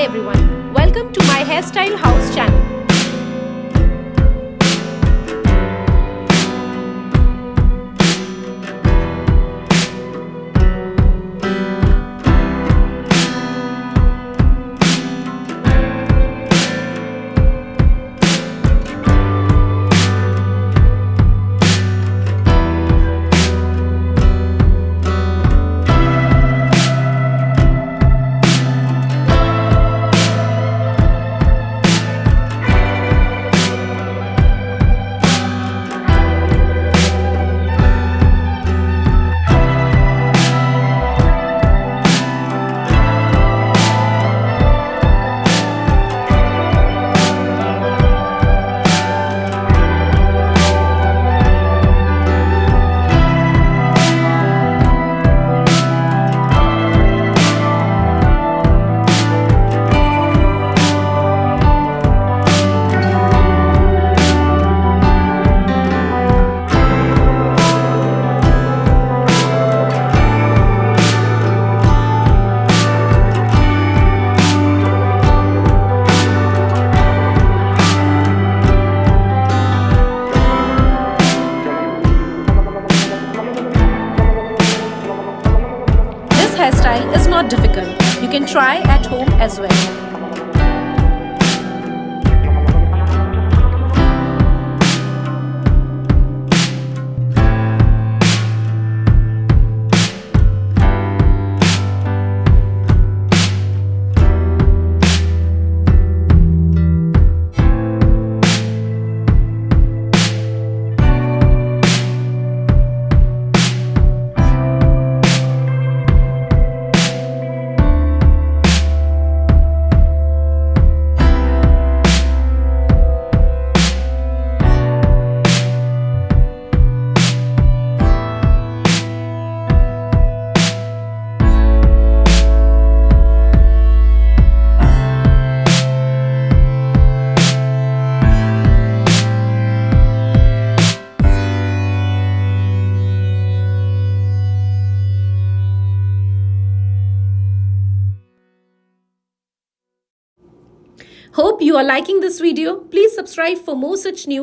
everyone, welcome to my Hairstyle House channel. This hairstyle is not difficult. You can try at home as well. Hope you are liking this video. Please subscribe for more such new